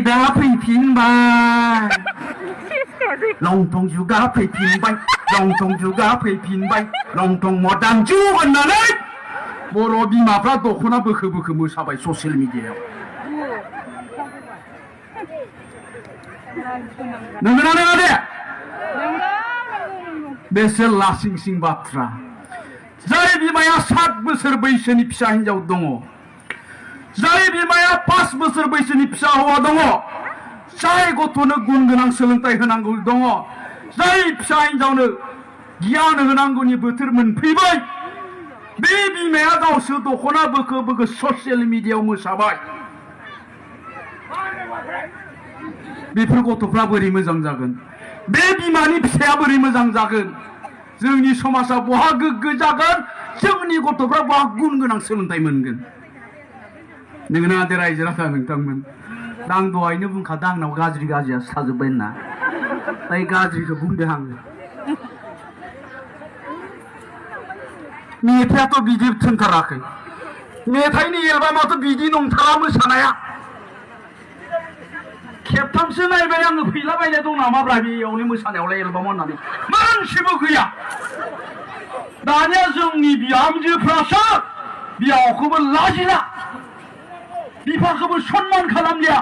दा फैफिनबाय लंथं जुगा फैफिनबाय लंथं जुगा फैफिनबाय लंथं मदार्न जुग होननानै बर' बिमाफ्रा दख'ना बोखो बोखो मोसाबाय ससियेल मिडियायाव नंगौना नङा दे बेसो लासिंसिं बाथ्रा जाय बिमाया 7 बोसोर बैसोनि फिसा हिनजाव दङ जाय बिमाया 5 बोसोर बैसोनि फिसा हौवा दङ जाय गथ'नो गुन गोनां सोलोंथाइ होनांगौ दङ जाय फिसा हिनजावनो गियान होनांगौनि बोथोर मोनफैबाय बे बिमाया गावसो दख'ना बोखो बोखो ससियेल मिडियायाव मोसाबाय बेफोर गथ'फ्रा बोरै मोजां जागोन बे बिमानि फिसाया बोरै मोजां जागोन जोंनि समाजा बहा गोग्गो जागोन जोंनि गथ'फ्रा बहा गुन गोनां सोलोंथाइ मोनगोन नोंगोना दे रायजो राजा नोंथांमोन दा आं दहायनो बुंखादों आंनाव गाज्रि गाज्रियासो थाजोब्बाय होनना ताइ गाज्रिखौ बुंदों आङो मेथाइआथ' बिदि थोनथाराखै मेथाइनि एलबामाथ' बिदि नंथारा मोसानाया खेबथामसो नायबाय आङो फैलाबायनाय दं नामाब्रा बेयावनो मोसानायावलाय एलबाम होननानै मानसिबो गैया दानिया जोंनि बिहामजोफ्रासो बिहावखौबो लाजिला बिफाखौबो सनमान खालामलिया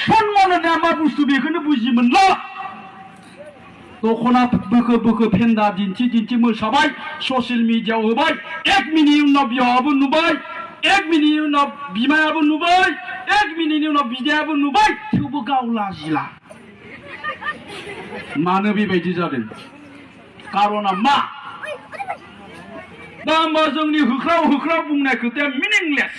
सनमान होननाया मा बुस्थु बेखौनो बुजि मोनला दख'ना बोखो बोखो फेन्दा दिन्थि दिन्थि मोसाबाय ससियेल मिडियायाव होबाय 1 मिनिटनि उनाव बिहावाबो नुबाय 1 मिनिटनि उनाव बिमायाबो नुबाय 1 मिनिटनि उनाव बिदायाबो नुबाय थेवबो गाव लाजिला मानो बेबायदि जादों कारना मा दा होमबा जोंनि होख्राव होख्राव बुंनाय खोथाया मिनिंलेस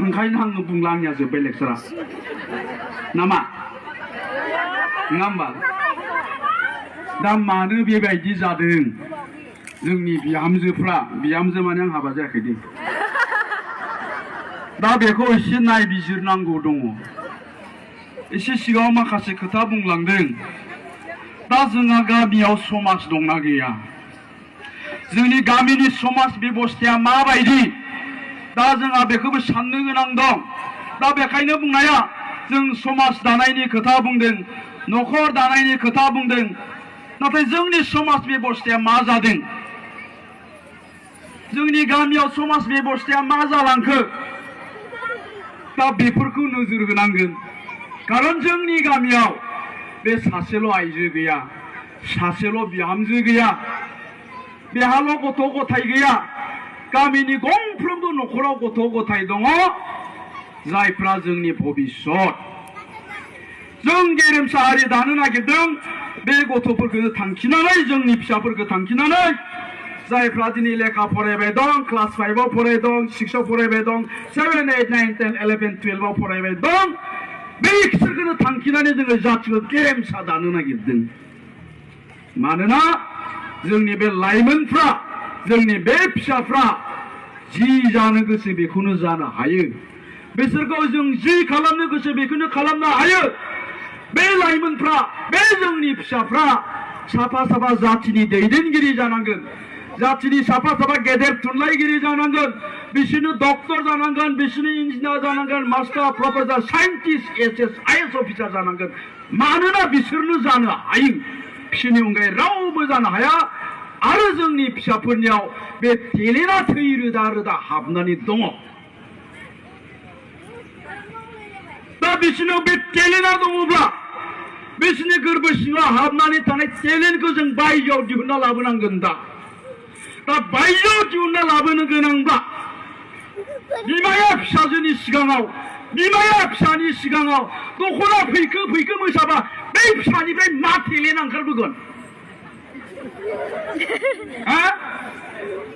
ओंखायनो आङो बुंला आंनिया जोब्बाय लेक्सारा नामा नङा होमबा दा मानो बेबायदि जादों जोंनि बिहामजोफ्रा बिहामजो माने आं हाबा जायाखै दे दा बेखौ एसे नायबिजिरनांगौ दङ एसे सिगाङाव माखासे खोथा बुंलांदों दा जोंहा गामियाव समाज दंना गैया जोंनि गामिनि समाज बेबस्थाया माबायदि दा जोंहा बेखौबो साननो गोनां दं दा बेखायनो बुंनाया जों समाज दानायनि खोथा बुंदों न'खर दानायनि खोथा बुंदों नाथाय जोंनि समाज बेबस्थाया मा जादों जोंनि गामियाव समाज बेबस्थाया मा जालांखो दा बेफोरखौ नोजोर होनांगोन कारन जोंनि गामियाव बे सासेल' आइजो गैया सासेल' बिहामजो गैया बेहाल' गथ' गथाय गैया गामिनि गंफ्रोमबो न'खराव गथ' गथाय दङ जायफ्रा जोंनि भबिष्यत जों गेरेमसा हारि दानो नागिरदों बे गथ'फोरखौ थांखिनानै जोंनि फिसाफोरखौ थांखिनानै जायफ्रा दिनै लेखा फरायबाय दं क्लास 5आव फरायदों 6आव फरायबाय दं 7 8 9 10 11 12आव फरायबाय दं बैसोरखौनो थांखिनानै जोङो जातिखौ गेरेमसा दानो नागिरदों मानोना जोंनि बे लाइमोनफ्रा जोंनि बे फिसाफ्रा जि जानो गोसो बेखौनो जानो हायो बिसोरखौ जों जि खालामनो गोसो बेखौनो खालामनो हायो बे लाइमोनफ्रा बे जोंनि फिसाफ्रा साफा साफा जातिनि दैदेनगिरि जानांगोन जातिनि साफा साफा गेदेर थुनलाइगिरि जानांगोन बिसोरनो डक्टर जानांगोन बिसोरनो इन्जिनियार जानांगोन master professor scientist SS IAS officer जानांगोन मानोना बिसोरनो जानो हायो बिसोरनि अनगायै रावबो जानो हाया आरो जोंनि फिसाफोरनियाव बे टेलेन्टआ थै रोदा रोदा हाबनानै दङ दा बिसोरनाव बे टेलेन्टआ दङब्ला बिसोरनि गोरबो सिङाव हाबनानै थानाय टेलेन्टखौ जों बायजोआव दिहुनना लाबोनांगोन दा बायजोआव दिहुनना लाबोनो गोनांब्ला बिमाया फिसाजोनि सिगाङाव बिमाया फिसानि सिगाङाव दख'ना फैखो फैखो मोसाबा बै फिसानिफ्राय मा टेलेन्ट ओंखारबोगोन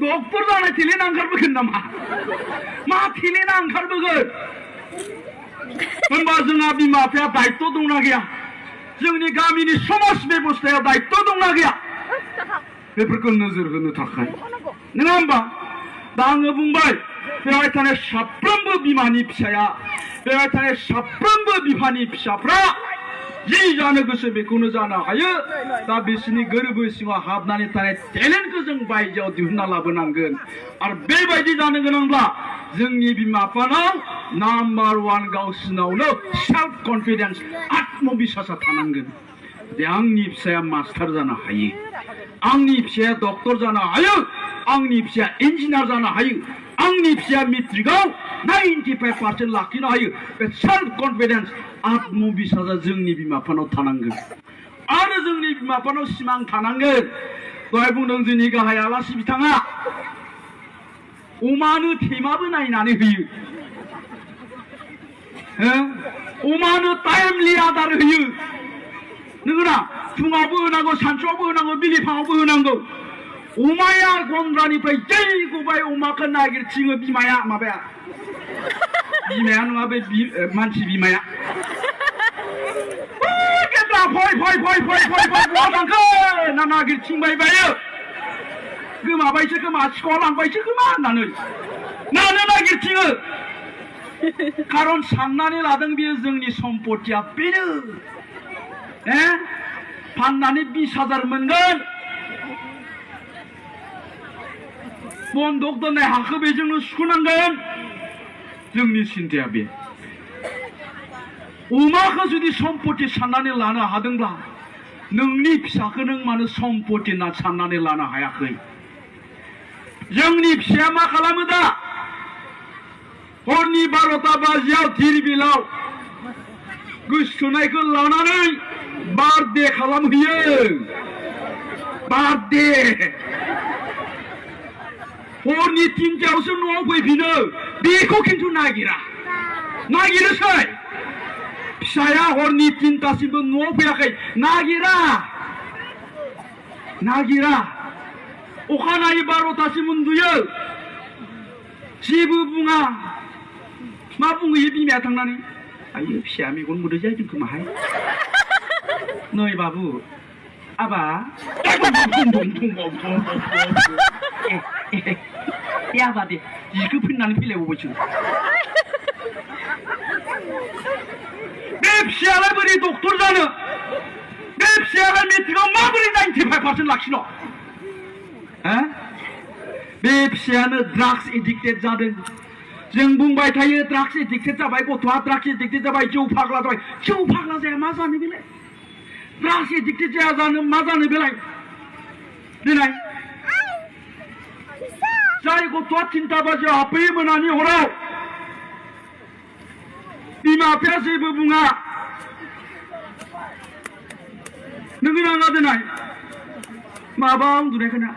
डक्टर जानाय टेलेन्ट ओंखारबोगोन नामा मा टेलेन्टआ ओंखारबोगोन होनबा जोंहा बिमा बिफाया दायित्व दंना गैया जोंनि गामिनि समाज बेबस्थायाव दायित्व दंना गैया बेफोरखौ नोजोर होनो थाखाय नङा होमबा दा आङो बुंबाय बेवहाय थानाय साफ्रोमबो बिमानि फिसाया बेवहाय थानाय साफ्रोमबो बिफानि फिसाफ्रा जि जानो गोसो बेखौनो जानो हायो दा बिसोरनि गोरबो सिङाव हाबनानै थानाय टेलेन्टखौ जों बायजोआव दिहुनना लाबोनांगोन आरो बेबायदि जानो गोनांब्ला जोंनि बिमा बिफानाव नाम्बार 1 गावसिनावनो सेल्फ कन्फिडेन्स आत्मबिश्वासा थानांगोन जे आंनि फिसाया मास्टार जानो हायो, आंनि फिसाया डक्टर जानो हायो, आंनि फिसाया इन्जिनियार जानो हायो, आंनि फिसाया मेट्रिकआव 95% लाखिनो हायो। बे सेल्फ कन्फिडेन्स आत्मबिश्वासा जोंनि बिमा बिफानाव थानांगोन आरो जोंनि बिमा बिफानाव सिमां थानांगोन। दहाय बुंदों जोंनि गाहाय आलासि बिथाङा अमानो थेमाबो नायनानै होयो, अमानो टाइमलि आदार होयो, नंगौना? फुङावबो होनांगौ, सानसुआवबो होनांगौ, बिलिफाङावबो होनांगौ। अमाया गन्द्रानिफ्राय जै गबाय अमाखौ नागिरथिङो बिमाया, बिमाया नङा बे मानसि बिमाया, फै बहा थांखो ना नागिरथिंबाय बायो, गोमाबायसो खोमा, सिखाव लांबायसो खोमा होननानै मानो नागिरथिङो? खारन साननानै लादों बियो जोंनि सम्पतिया बेनो, फाननानै 20,000 मोनगोन, बन्दक दोननाय हाखौ बेजोंनो सुख'नांगोन। जोंनि सिन्ताया बे। अमाखौ जुदि सम्पति साननानै लानो हादोंब्ला नोंनि फिसाखौ नों मानो सम्पति होनना साननानै लानो हायाखै? जोंनि फिसाया मा खालामो दा? हरनि 12टा बाजियाव धिरबिलाव गोसोथोनायखौ लानानै बार्थडे खालामहैयो, बार्थडे। हरनि 3टायावसो न'आव फैफिनो, बेखौ खिन्थु नागिरोसै। फिसाया हरनि 3टासिमबो न'आव फैयाखै, नागिरा। अखानायै 12टासिम उन्दुयो, जेबो बुङा। मा बुंहैयो बिमाया थांनानै? आयो फिसाया मेगन मोदै जाहैदों खोमाहाय। नै बाबु, आबा आबा दे जिखौ फैनानै फैलायबावबायसो। बे फिसायालाय बोरै डक्टर जानो? बे फिसायालाय मेट्रिकआव माबोरै 95% लाखिनो? बे फिसायानो ड्राग्स एडिक्टेड जादों। जों बुंबाय थायो ड्राग्स एडिक्टेड जाबाय, गथ'आ ड्राग्स एडिक्टेड जाबाय, जौ फाग्ला जाबाय। जौ फाग्ला जाया मा जानो बेलाय? ड्राग्स एडिक्टेड जाया जानो मा जानो बेलाय? देनाय जाय गथ'आ 3टा बाजियाव हाबफैयो मोनानि हराव, बिमा बिफाया जेबो बुङा, नोङो नाङा देनाय माबा उन्दुनायखौना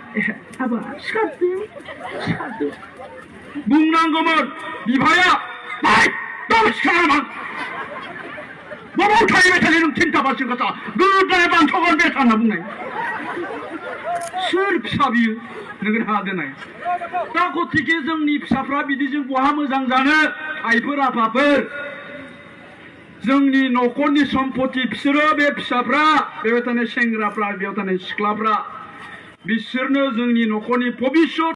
आबा सिखारदो बुंनांगौमोन। बिफाया सिखारामोन, बबाव थाहैबाय थायो नों 3टा बाजियाव गथा गोदाय बान्थ'गोन बे होनना बुंनाय। सोर फिसा बियो? नोङो नाङा देनाय। दा गतिके जोंनि फिसाफ्रा बिदिजों बहा मोजां जानो? आइफोर आफाफोर, जोंनि न'खरनि सम्पति बिसोरो, बे फिसाफ्रा, बेयाव थानाय सेंग्राफ्रा, बेयाव थानाय सिख्लाफ्रा, बिसोरनो जोंनि न'खरनि भबिष्यत